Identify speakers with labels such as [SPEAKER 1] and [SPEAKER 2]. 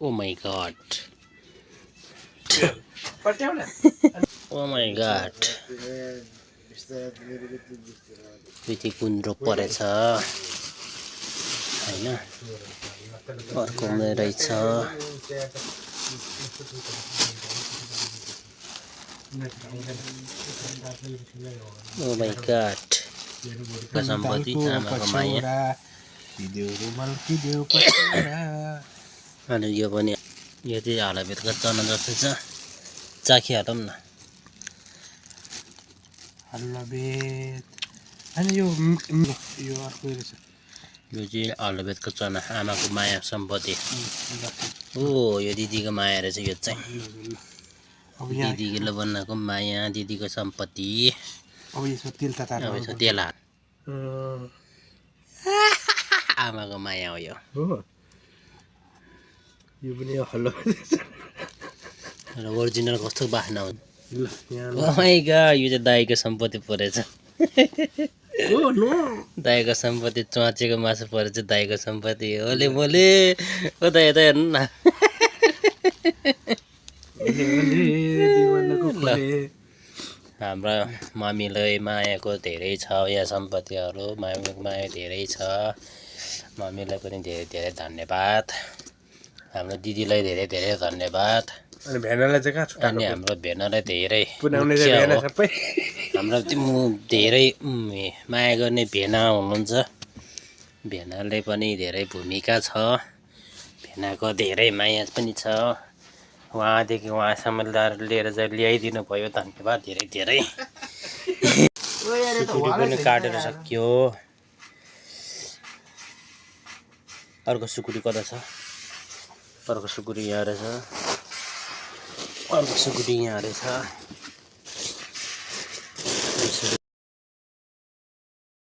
[SPEAKER 1] Oh my god. Oh my god. पिठी कुन्द्रो परेछ हैन अर्को रहेछ Oh my god. सम्पत्ति आमाको माया अनि यो पनि यो चाहिँ हालभेटको चना जस्तो छ चाखिहालौँ न
[SPEAKER 2] हालभेट अनि यो अर्को रहेछ
[SPEAKER 1] यो चाहिँ हालभेटको चना आमाको माया सम्पत्ति हो यो दिदीको माया रहेछ यो चाहिँ दिदीले बनाएको माया दिदीको सम्पत्ति
[SPEAKER 2] अब यसमा तेल तताएर
[SPEAKER 1] अब यसमा तेल हाल आमाको माया हो यो
[SPEAKER 2] यो पनि हालभेट
[SPEAKER 1] र ओरिजिनल कस्तो बास्ना हो Oh my god, यो चाहिँ दाइको सम्पत्ति परेछ दाइको सम्पत्ति च्वाचेको मासु परेछ दाइको सम्पत्ति ओले मोले ओ दाइ यता हेर्नु न हाम्रो मम्मीलाई मायाको धेरै छ यहाँ सम्पत्तिहरू मम्मीको माया धेरै छ मम्मीलाई पनि धेरै धेरै धन्यवाद हाम्रो दिदीलाई धेरै धेरै धन्यवाद
[SPEAKER 2] अनि भेनालाई चाहिँ कहाँ छुट्याएको
[SPEAKER 1] अनि हाम्रो भेनालाई धेरै
[SPEAKER 2] पुनाउने चाहिँ भेना सबै
[SPEAKER 1] हाम्रो धेरै माया गर्ने भेना हुनुहुन्छ भेनाले पनि धेरै भूमिका छ भेनाको धेरै माया पनि छ उहाँदेखि उहाँसम्म लिएर चाहिँ ल्याइदिनु भयो धन्यवाद धेरै धेरै सुकुटी पनि काटेर सकियो अर्को सुकुटी कता छ अर्को सुकुटी यहाँ रहेछ अर्को सुकुटी यहाँ रहेछ